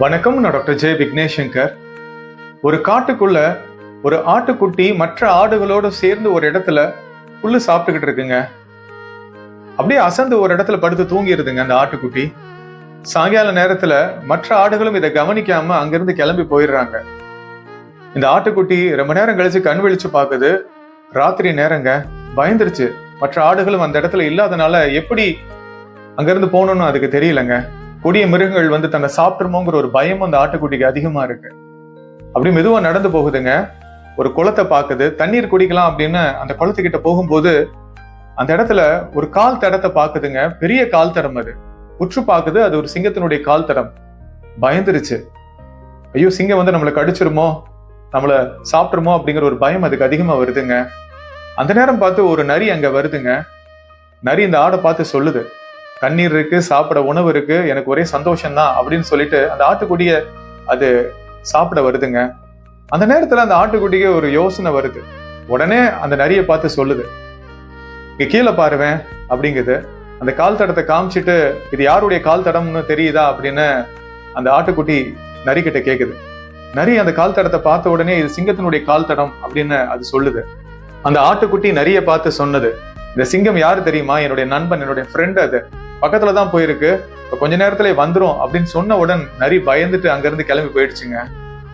வணக்கம், நான் doctor J Vignesh Shankar. ஒரு காட்டுக்குள்ள ஒரு ஆட்டுக்குட்டி மற்ற ஆடுகளோடு சேர்ந்து ஒரு இடத்துல புல்லு சாப்பிட்டுக்கிட்டு இருக்குங்க. அப்படியே அசந்து ஒரு இடத்துல படுத்து தூங்கிடுதுங்க அந்த ஆட்டுக்குட்டி. சாயங்கால நேரத்துல மற்ற ஆடுகளும் இதை கவனிக்காம அங்கிருந்து கிளம்பி போயிடுறாங்க. இந்த ஆட்டுக்குட்டி ரொம்ப நேரம் கழிச்சு கண் விழிச்சு பாக்குது. ராத்திரி நேரங்க, பயந்துருச்சு. மற்ற ஆடுகளும் அந்த இடத்துல இல்லாதனால எப்படி அங்கிருந்து போகணும்னு அதுக்கு தெரியலங்க. கொடிய மிருகங்கள் வந்து தன்னை சாப்பிட்டுருமோங்கிற ஒரு பயம் அந்த ஆட்டுக்குட்டிக்கு அதிகமா இருக்கு. அப்படி மெதுவா நடந்து போகுதுங்க. ஒரு குளத்தை பாக்குது. தண்ணீர் குடிக்கலாம் அப்படின்னு அந்த குளத்துக்கிட்ட போகும்போது அந்த இடத்துல ஒரு கால் தடத்தை பாக்குதுங்க. பெரிய கால் தடம். அது உற்று பாக்குது. அது ஒரு சிங்கத்தினுடைய கால் தடம். பயந்துருச்சு. ஐயோ, சிங்கம் வந்து நம்மளை கடிச்சிருமோ, நம்மள சாப்பிட்டுருமோ அப்படிங்கிற ஒரு பயம் அதுக்கு அதிகமா வருதுங்க. அந்த நேரம் பார்த்து ஒரு நரி அங்க வருதுங்க. நரி இந்த ஆடை பார்த்து சொல்லுது, தண்ணீர் இருக்கு, சாப்பிட உணவு இருக்கு, எனக்கு ஒரே சந்தோஷம்தான் அப்படின்னு சொல்லிட்டு அந்த ஆட்டுக்குட்டிய அது சாப்பிட வருதுங்க. அந்த நேரத்துல அந்த ஆட்டுக்குட்டிக்கு ஒரு யோசனை வருது. உடனே அந்த நரியை பார்த்து சொல்லுது, இங்க கீழே பாருவேன் அப்படிங்குது. அந்த கால் தடத்தை காமிச்சிட்டு, இது யாருடைய கால் தடம்னு தெரியுதா அப்படின்னு அந்த ஆட்டுக்குட்டி நரி கிட்ட கேக்குது. நரி அந்த கால் தடத்தை பார்த்த உடனே இது சிங்கத்தினுடைய கால் தடம் அப்படின்னு அது சொல்லுது. அந்த ஆட்டுக்குட்டி நரியை பார்த்து சொன்னது, இந்த சிங்கம் யாரு தெரியுமா? என்னுடைய நண்பன், என்னுடைய ஃப்ரெண்ட். அது பக்கத்துலதான் போயிருக்கு, இப்ப கொஞ்ச நேரத்துல வந்துரும் அப்படின்னு சொன்னவுடன் நரி பயந்துட்டு அங்கிருந்து கிளம்பி போயிடுச்சுங்க.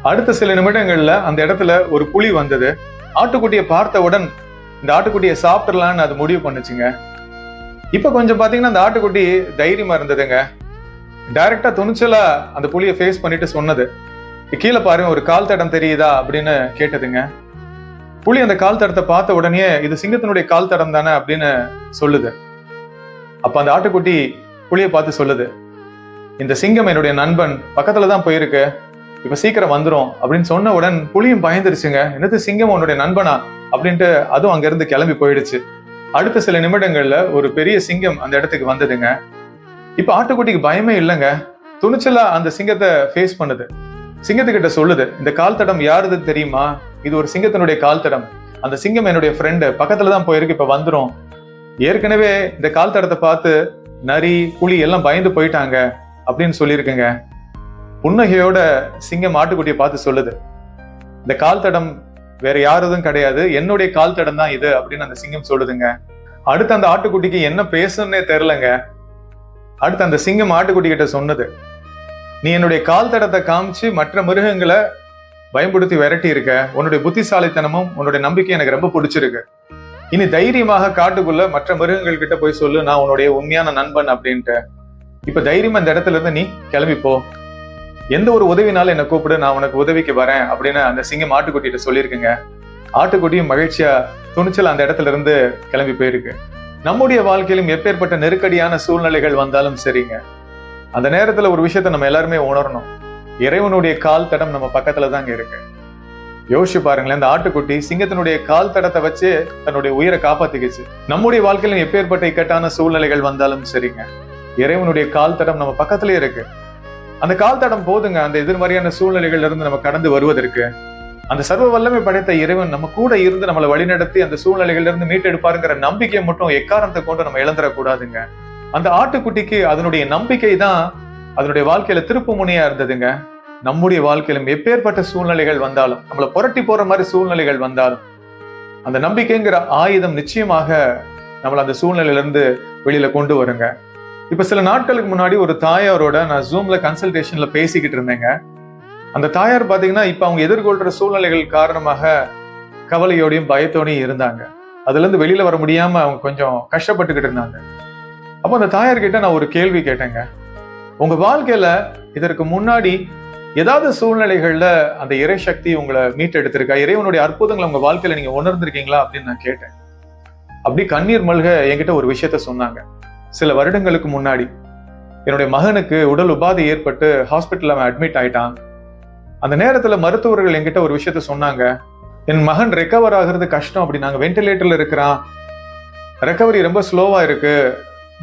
அடுத்த சில நிமிடங்கள்ல அந்த இடத்துல ஒரு புலி வந்தது. ஆட்டுக்குட்டியை பார்த்தவுடன் இந்த ஆட்டுக்குட்டியை சாப்பிடலான்னு அது முடிவு பண்ணுச்சுங்க. இப்ப கொஞ்சம் பாத்தீங்கன்னா அந்த ஆட்டுக்குட்டி தைரியமா இருந்ததுங்க. டைரக்டா துணிச்சலா அந்த புலியை ஃபேஸ் பண்ணிட்டு சொன்னது, கீழே பாருங்க, ஒரு கால் தடம் தெரியுதா அப்படின்னு கேட்டதுங்க. புலி அந்த கால் தடத்தை பார்த்த உடனே இது சிங்கத்தினுடைய கால் தடம் தானே அப்படின்னு சொல்லுது. அப்ப அந்த ஆட்டுக்குட்டி புலியை பார்த்து சொல்லுது, இந்த சிங்கம் என்னுடைய நண்பன், பக்கத்துலதான் போயிருக்கு, இப்ப சீக்கிரம் வந்துரும் அப்படின்னு சொன்ன உடன் புலியும் பயந்துருச்சுங்க. என்னது, சிங்கம் உன்னுடைய நண்பனா அப்படின்ட்டு அதுவும் அங்கிருந்து கிளம்பி போயிடுச்சு. அடுத்த சில நிமிடங்கள்ல ஒரு பெரிய சிங்கம் அந்த இடத்துக்கு வந்ததுங்க. இப்ப ஆட்டுக்குட்டிக்கு பயமே இல்லைங்க. துணிச்சலா அந்த சிங்கத்தை ஃபேஸ் பண்ணுது. சிங்கத்துக்கிட்ட சொல்லுது, இந்த கால் தடம் யாருது தெரியுமா? இது ஒரு சிங்கத்தினுடைய கால் தடம். அந்த சிங்கம் என்னுடைய ஃப்ரெண்டு, பக்கத்துலதான் போயிருக்கு, இப்ப வந்துரும். ஏற்கனவே இந்த கால் தடத்தை பார்த்து நரி, புலி எல்லாம் பயந்து போயிட்டாங்க அப்படின்னு சொல்லியிருக்குங்க. புன்னகையோட சிங்கம் ஆட்டுக்குட்டியை பார்த்து சொல்லுது, இந்த கால் தடம் வேற யாரதும் கிடையாது, என்னுடைய கால் தடம் தான் இது அப்படின்னு அந்த சிங்கம் சொல்லுதுங்க. அடுத்து அந்த ஆட்டுக்குட்டிக்கு என்ன பேசுன்னே தெரியலங்க. அடுத்து அந்த சிங்கம் ஆட்டுக்குட்டி கிட்ட சொன்னது, நீ என்னுடைய கால் தடத்தை காமிச்சு மற்ற மிருகங்களை பயன்படுத்தி விரட்டி இருக்க, உன்னுடைய புத்திசாலித்தனமும் உன்னுடைய நம்பிக்கை எனக்கு ரொம்ப பிடிச்சிருக்கு. இனி தைரியமாக காட்டுக்குள்ள மற்ற மிருகங்கள் கிட்ட போய் சொல்லு, நான் உன்னுடைய உண்மையான நண்பன் அப்படின்ட்டு. இப்ப தைரியமா இந்த இடத்துல இருந்து நீ கிளம்பி போ, எந்த ஒரு உதவினாலும் என்ன கூப்பிடு, நான் உனக்கு உதவிக்கு வரேன் அப்படின்னு அந்த சிங்கம் ஆட்டுக்குட்டிகிட்ட சொல்லியிருக்குங்க. ஆட்டுக்குட்டியும் மகிழ்ச்சியா துணிச்சல் அந்த இடத்துல இருந்து கிளம்பி போயிருக்கு. நம்முடைய வாழ்க்கையிலும் எப்பேற்பட்ட நெருக்கடியான சூழ்நிலைகள் வந்தாலும் சரிங்க, அந்த நேரத்துல ஒரு விஷயத்த நம்ம எல்லாருமே உணரணும், இறைவனுடைய கால் தடம் நம்ம பக்கத்துல தாங்க இருக்கு. யோசிச்சு பாருங்களேன், இந்த ஆட்டுக்குட்டி சிங்கத்தினுடைய கால் தடத்தை வச்சு தன்னுடைய உயிரை காப்பாத்திக்கிச்சு. நம்முடைய வாழ்க்கையிலும் எப்பேற்பட்ட இக்கட்டான சூழ்நிலைகள் வந்தாலும் சரிங்க, இறைவனுடைய கால் தடம் நம்ம பக்கத்திலே இருக்கு. அந்த கால் தடம் போதுங்க அந்த எதிர்மறையான சூழ்நிலைகள்ல இருந்து நம்ம கடந்து வருவதற்கு. அந்த சர்வ வல்லமை படைத்த இறைவன் நம்ம கூட இருந்து நம்மளை வழிநடத்தி அந்த சூழ்நிலைகள்ல இருந்து மீட்டெடுப்பாருங்கிற நம்பிக்கையை மட்டும் எக்காரணத்தை கொண்டு நம்ம இழந்துடக்கூடாதுங்க. அந்த ஆட்டுக்குட்டிக்கு அதனுடைய நம்பிக்கை தான் அதனுடைய வாழ்க்கையில திருப்பு முனையா இருந்ததுங்க. நம்முடைய வாழ்க்கையிலும் எப்பேற்பட்ட சூழ்நிலைகள் வந்தாலும், நம்மளை புரட்டி போற மாதிரி சூழ்நிலைகள் வந்தாலும், அந்த நம்பிக்கைங்கிற ஆயுதம் நிச்சயமாக நம்மள அந்த சூழ்நிலையில இருந்து வெளியில கொண்டு வருங்க. இப்ப சில நாட்களுக்கு முன்னாடி ஒரு தாயாரோட நான் ஜூம்ல கன்சல்டேஷன்ல பேசிக்கிட்டு இருந்தேங்க. அந்த தாயார் பாத்தீங்கன்னா இப்ப அவங்க எதிர்கொள்ற சூழ்நிலைகள் காரணமாக கவலையோடையும் பயத்தோடையும் இருந்தாங்க. அதுல இருந்து வெளியில வர முடியாம அவங்க கொஞ்சம் கஷ்டப்பட்டுக்கிட்டு இருந்தாங்க. அப்போ அந்த தாயார்கிட்ட நான் ஒரு கேள்வி கேட்டேங்க, உங்க வாழ்க்கையில இதற்கு முன்னாடி ஏதாவது சூழ்நிலைகள்ல அந்த இறை சக்தி உங்களை மீட்டெடுத்திருக்கா, இறைவனுடைய அற்புதங்களை உங்க வாழ்க்கையில நீங்க உணர்ந்திருக்கீங்களா அப்படின்னு நான் கேட்டேன். அப்படி கண்ணீர் மல்க என்கிட்ட ஒரு விஷயத்த சொன்னாங்க. சில வருடங்களுக்கு முன்னாடி என்னுடைய மகனுக்கு உடல் உபாதை ஏற்பட்டு ஹாஸ்பிட்டல்ல அவன் அட்மிட் ஆயிட்டான். அந்த நேரத்துல மருத்துவர்கள் என்கிட்ட ஒரு விஷயத்த சொன்னாங்க, என் மகன் ரெக்கவர் ஆகுறது கஷ்டம் அப்படின்னாங்க. வென்டிலேட்டர்ல இருக்கிறான், ரெக்கவரி ரொம்ப ஸ்லோவா இருக்கு,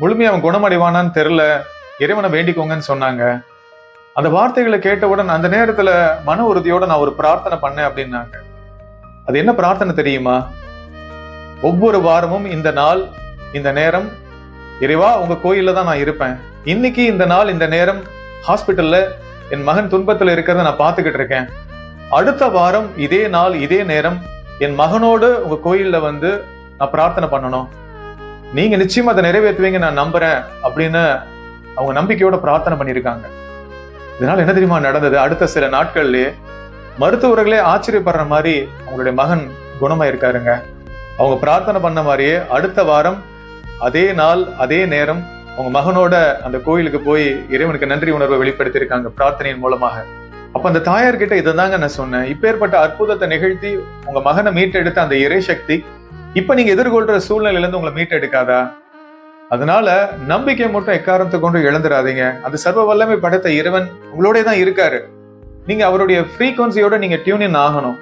முழுமையா அவன் குணமடைவானான்னு தெரியல, இறைவனை வேண்டிக்கோங்கன்னு சொன்னாங்க. அந்த வார்த்தைகளை கேட்டவுடன் அந்த நேரத்துல மன உறுதியோட நான் ஒரு பிரார்த்தனை பண்ணேன் அப்படின்னாங்க. அது என்ன பிரார்த்தனை தெரியுமா? ஒவ்வொரு வாரமும் இந்த நாள் இந்த நேரம் இறைவா உங்க கோயில்ல தான் நான் இருப்பேன், இன்னைக்கு இந்த நாள் இந்த நேரம் ஹாஸ்பிட்டல்ல என் மகன் துன்பத்துல இருக்கிறத நான் பாத்துக்கிட்டு இருக்கேன். அடுத்த வாரம் இதே நாள் இதே நேரம் என் மகனோடு உங்க கோயில்ல வந்து நான் பிரார்த்தனை பண்ணணும். நீங்க நிச்சயமா அதை நிறைவேற்றுவீங்க நான் நம்புறேன் அப்படின்னு அவங்க நம்பிக்கையோட பிரார்த்தனை பண்ணியிருக்காங்க. இதனால என்ன தெரியுமா நடந்தது? அடுத்த சில நாட்கள்லயே மருத்துவர்களே ஆச்சரியப்படுற மாதிரி அவங்களுடைய மகன் குணமாயிருக்காருங்க. அவங்க பிரார்த்தனை பண்ண மாதிரியே அடுத்த வாரம் அதே நாள் அதே நேரம் அவங்க மகனோட அந்த கோயிலுக்கு போய் இறைவனுக்கு நன்றி உணர்வை வெளிப்படுத்தியிருக்காங்க பிரார்த்தனையின் மூலமாக. அப்ப அந்த தாயார்கிட்ட இதை தாங்க நான் சொன்னேன், இப்பேற்பட்ட அற்புதத்தை நிகழ்த்தி உங்க மகனை மீட்டெடுத்த அந்த இறை சக்தி இப்ப நீங்க எதிர்கொள்ற சூழ்நிலையில இருந்து உங்களை மீட்டெடுக்காதா? அதனால நம்பிக்கை மட்டும் எக்காரணத்தை கொண்டு இழந்துடாதீங்க. அந்த சர்வ வல்லமை படைத்த இறைவன் உங்களோட தான் இருக்காரு. நீங்க அவருடைய ஃப்ரீக்வன்சியோட நீங்க டியூன் ஆகணும்.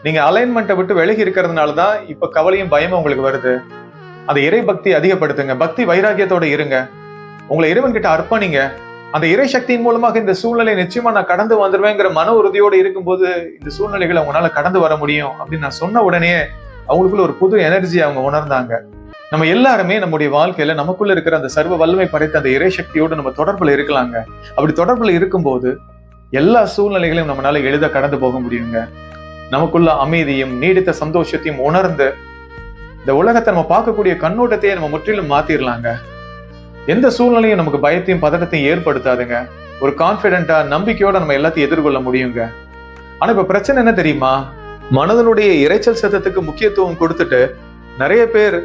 நீங்க அலைன்மெண்ட்டை விட்டு விலகி இருக்கிறதுனாலதான் இப்ப கவலையும் பயமும் உங்களுக்கு வருது. அந்த இறை பக்தி அதிகப்படுத்துங்க, பக்தி வைராக்கியத்தோட இருங்க, உங்களை இறைவன் கிட்ட அர்ப்பணிங்க. அந்த இறை சக்தியின் மூலமாக இந்த சூழ்நிலை நிச்சயமா நான் கடந்து வந்துருவேங்கிற மன உறுதியோடு இருக்கும்போது இந்த சூழ்நிலைகளை அவங்களால கடந்து வர முடியும் அப்படின்னு நான் சொன்ன உடனே அவங்களுக்குள்ள ஒரு புது எனர்ஜி அவங்க உணர்ந்தாங்க. நம்ம எல்லாருமே நம்முடைய வாழ்க்கையில நமக்குள்ள இருக்கிற அந்த சர்வ வல்லமை படைத்த அந்த இறை சக்தியோடு நம்ம தொடர்புல இருக்கலாங்க. அப்படி தொடர்புல இருக்கும்போது எல்லா சூழ்நிலைகளையும் நம்மளால எளிதா கடந்து போக முடியுங்க. நமக்குள்ள அமைதியும் நீடித்த சந்தோஷத்தையும் உணர்ந்து இந்த உலகத்தை நம்ம பார்க்கக்கூடிய கண்ணோட்டத்தையே நம்ம முற்றிலும் மாத்திரலாங்க. எந்த சூழ்நிலையும் நமக்கு பயத்தையும் பதட்டத்தையும் ஏற்படுத்தாதுங்க. ஒரு கான்பிடென்டா நம்பிக்கையோட நம்ம எல்லாத்தையும் எதிர்கொள்ள முடியுங்க. ஆனா இப்ப பிரச்சனை என்ன தெரியுமா? மனதனுடைய இரைச்சல் சத்தத்துக்கு முக்கியத்துவம் கொடுத்துட்டு நிறைய பேர்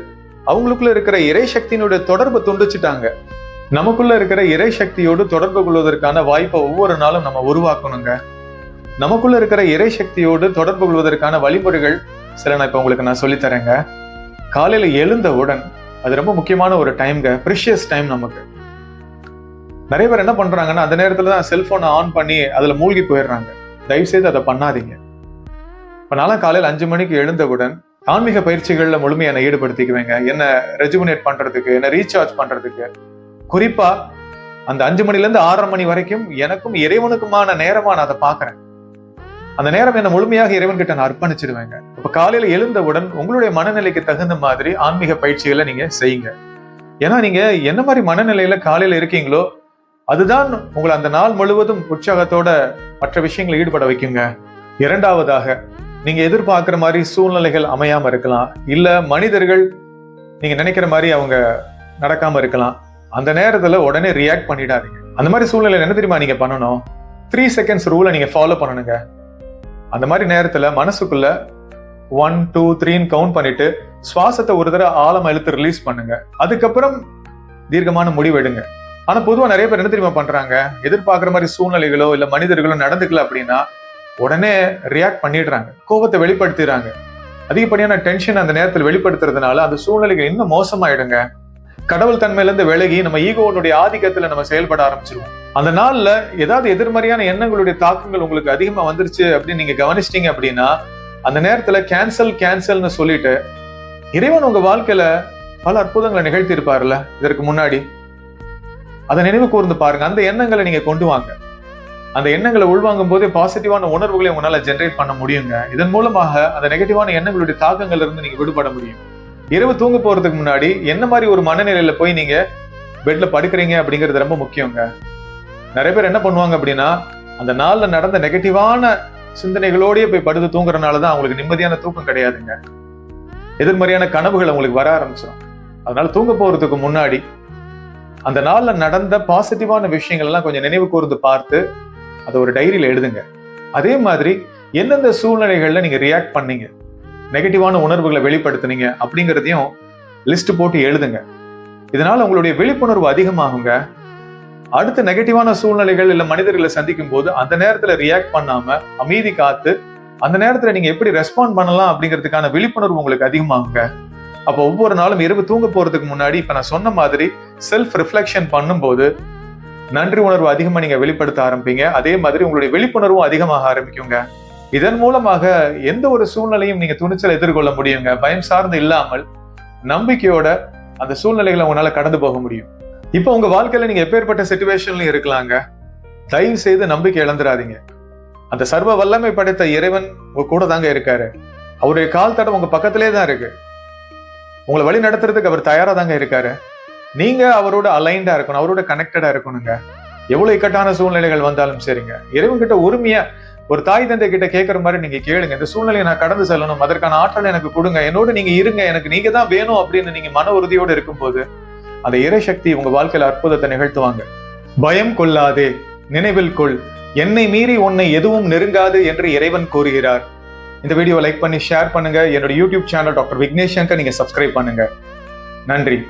அவங்களுக்குள்ள இருக்கிற இறை சக்தியினுடைய தொடர்பை துண்டிச்சுட்டாங்க. நமக்குள்ள இருக்கிற இறை சக்தியோடு தொடர்பு கொள்வதற்கான வாய்ப்பை ஒவ்வொரு நாளும் நம்ம உருவாக்கணுங்க. நமக்குள்ள இருக்கிற இறை சக்தியோடு தொடர்பு கொள்வதற்கான வழிமுறைகள் சில நான் இப்ப உங்களுக்கு நான் சொல்லித்தரேங்க. காலையில எழுந்தவுடன் அது ரொம்ப முக்கியமான ஒரு டைம்ங்க, ப்ரிஷியஸ் டைம் நமக்கு. நிறைய பேர் என்ன பண்றாங்கன்னா அந்த நேரத்துல தான் செல்போனை ஆன் பண்ணி அதுல மூழ்கி போயிடுறாங்க. தயவு செய்து அதை பண்ணாதீங்க. இப்ப நானும் காலையில் 5 மணிக்கு எழுந்தவுடன் ஆன்மீக பயிற்சிகள்ல முழுமையை என்னை ஈடுபடுத்திக்குவேங்க. என்ன ரெஜுமினேட் பண்றதுக்கு, என்ன ரீசார்ஜ் பண்றதுக்கு. குறிப்பா அந்த 5 மணில இருந்து 6:30 மணி வரைக்கும் எனக்கும் இறைவனுக்குமான நேரமா நான் அதை பாக்குறேன். அந்த நேரம் என்ன முழுமையாக இறைவன் கிட்ட நான் அர்ப்பணிச்சிடுவேங்க. இப்ப காலையில எழுந்தவுடன் உங்களுடைய மனநிலைக்கு தகுந்த மாதிரி ஆன்மீக பயிற்சிகளை நீங்க செய்யுங்க. ஏன்னா நீங்க என்ன மாதிரி மனநிலையில காலையில இருக்கீங்களோ அதுதான் உங்களை அந்த நாள் முழுவதும் உற்சாகத்தோட மற்ற விஷயங்களை ஈடுபட வைக்குங்க. இரண்டாவதாக, நீங்க எதிர்பார்க்கிற மாதிரி சூழ்நிலைகள் அமையாம இருக்கலாம், இல்ல மனிதர்கள் நீங்க நினைக்கிற மாதிரி அவங்க நடக்காம இருக்கலாம். அந்த நேரத்துல உடனே ரியாக்ட் பண்ணிடாதீங்க. அந்த மாதிரி சூழ்நிலையில என்ன தெரியுமா நீங்க பண்ணணும்? 3 seconds ரூலை நீங்க ஃபாலோ பண்ணணுங்க. அந்த மாதிரி நேரத்துல மனசுக்குள்ள 1 2 3 கவுண்ட் பண்ணிட்டு சுவாசத்தை ஒரு தடவை ஆழமா இழுத்து ரிலீஸ் பண்ணுங்க. அதுக்கப்புறம் தீர்க்கமான முடிவெடுங்க. ஆனா பொதுவா நிறைய பேர் என்ன தெரியுமா பண்றாங்க? எதிர்பார்க்கிற மாதிரி சூழ்நிலைகளோ இல்ல மனிதர்களோ நடந்துக்கல அப்படின்னா உடனே ரியாக்ட் பண்ணிடுறாங்க, கோபத்தை வெளிப்படுத்திடுறாங்க. அதிகப்படியான டென்ஷன் அந்த நேரத்தில் வெளிப்படுத்துறதுனால அந்த சூழ்நிலைகள் இன்னும் மோசமாயிடுங்க. கடவுள் தன்மையில இருந்து விலகி நம்ம ஈகோனுடைய ஆதிக்கத்துல நம்ம செயல்பட ஆரம்பிச்சிருவோம். அந்த நாள்ல ஏதாவது எதிர்மறையான எண்ணங்களுடைய தாக்கங்கள் உங்களுக்கு அதிகமா வந்துருச்சு அப்படின்னு நீங்க கவனிச்சிட்டீங்க அப்படின்னா அந்த நேரத்துல கேன்சல்னு சொல்லிட்டு இறைவன் உங்க வாழ்க்கையில பல அற்புதங்களை நிகழ்த்தி இருப்பாருல்ல இதற்கு முன்னாடி. அதை நினைவு கூர்ந்து பாருங்க. அந்த எண்ணங்களை நீங்க கொண்டு வாங்க. அந்த எண்ணங்களை உள்வாங்கும் போதே பாசிட்டிவான உணர்வுகளை உங்களால ஜென்ரேட் பண்ண முடியுங்க. இதன் மூலமாக அந்த நெகட்டிவான எண்ணங்களுடைய தாக்கங்கள்ல இருந்து நீங்க விடுபட முடியும். இரவு தூங்க போறதுக்கு முன்னாடி என்ன மாதிரி ஒரு மனநிலையில போய் நீங்க பெட்ல படுக்கிறீங்க அப்படிங்கிறது ரொம்ப முக்கியங்க. நிறைய பேர் என்ன பண்ணுவாங்க அப்படின்னா அந்த நாள்ல நடந்த நெகட்டிவான சிந்தனைகளோடய போய் படுத்து தூங்குறதுனாலதான் அவங்களுக்கு நிம்மதியான தூக்கம் கிடையாதுங்க. எதிர்மறையான கனவுகள் அவங்களுக்கு வர ஆரம்பிச்சிடும். அதனால தூங்க போறதுக்கு முன்னாடி அந்த நாள்ல நடந்த பாசிட்டிவான விஷயங்கள் எல்லாம் கொஞ்சம் நினைவு கூர்ந்து பார்த்து அதை ஒரு டைரியில எழுதுங்க. அதே மாதிரி எந்தெந்த சூழ்நிலைகள்ல நீங்க ரியாக்ட் பண்ணீங்க, நெகட்டிவான உணர்வுகளை வெளிப்படுத்தினீங்க அப்படிங்கிறதையும் லிஸ்ட் போட்டு எழுதுங்க. இதனால உங்களுடைய விழிப்புணர்வு அதிகமாகுங்க. அடுத்த நெகட்டிவான சூழ்நிலைகள் இல்ல மனிதர்களை சந்திக்கும் போது அந்த நேரத்துல ரியாக்ட் பண்ணாம அமைதி காத்து அந்த நேரத்துல நீங்க எப்படி ரெஸ்பாண்ட் பண்ணலாம் அப்படிங்கிறதுக்கான விழிப்புணர்வு உங்களுக்கு அதிகமாகுங்க. அப்போ ஒவ்வொரு நாளும் இரவு தூங்க போறதுக்கு முன்னாடி இப்ப நான் சொன்ன மாதிரி செல்ஃப் ரிஃப்ளெக்ஷன் பண்ணும்போது நன்றி உணர்வு அதிகமா நீங்க வெளிப்படுத்த ஆரம்பிப்பீங்க. அதே மாதிரி உங்களுடைய விழிப்புணர்வும் அதிகமாக ஆரம்பிக்குங்க. இதன் மூலமாக எந்த ஒரு சூழ்நிலையும் நீங்க துணிச்சல் எதிர்கொள்ள முடியுங்க. பயம் சார்ந்து இல்லாமல் நம்பிக்கையோட அந்த சூழ்நிலைகளை உங்களால கடந்து போக முடியும். இப்ப உங்க வாழ்க்கையில நீங்க எப்பேற்பட்ட சிச்சுவேஷன்லயும் இருக்கலாங்க. தயவு செய்து நம்பிக்கை இழந்துடாதீங்க. அந்த சர்வ வல்லமை படைத்த இறைவன் உங்க கூட தாங்க இருக்காரு. அவருடைய கால் தடம் உங்க பக்கத்திலே தான் இருக்கு. உங்களை வழி நடத்துறதுக்கு அவர் தயாரா தாங்க இருக்காரு. நீங்க அவரோட அலைன்டா இருக்கணும், அவரோட கனெக்டடா இருக்கணுங்க. எவ்வளவு இக்கட்டான சூழ்நிலைகள் வந்தாலும் சரிங்க, இறைவன் கிட்ட உரிமையா ஒரு தாய் தந்தை கிட்ட கேட்கற மாதிரி நீங்க கேளுங்க. இந்த சூழ்நிலையை நான் கடந்து செல்லணும், அதற்கான ஆற்றல் எனக்கு கொடுங்க, என்னோட நீங்க இருங்க, எனக்கு நீங்க தான் வேணும் அப்படின்னு நீங்க மன உறுதியோடு இருக்கும்போது அந்த இறைசக்தி உங்க வாழ்க்கையில அற்புதத்தை நிகழ்த்துவாங்க. பயம் கொள்ளாதே, நினைவில் கொள், என்னை மீறி உன்னை எதுவும் நெருங்காது என்று இறைவன் கூறுகிறார். இந்த வீடியோவை லைக் பண்ணி ஷேர் பண்ணுங்க. என்னோட YouTube channel doctor Vignesh Shankar நீங்க சப்ஸ்கிரைப் பண்ணுங்க. நன்றி.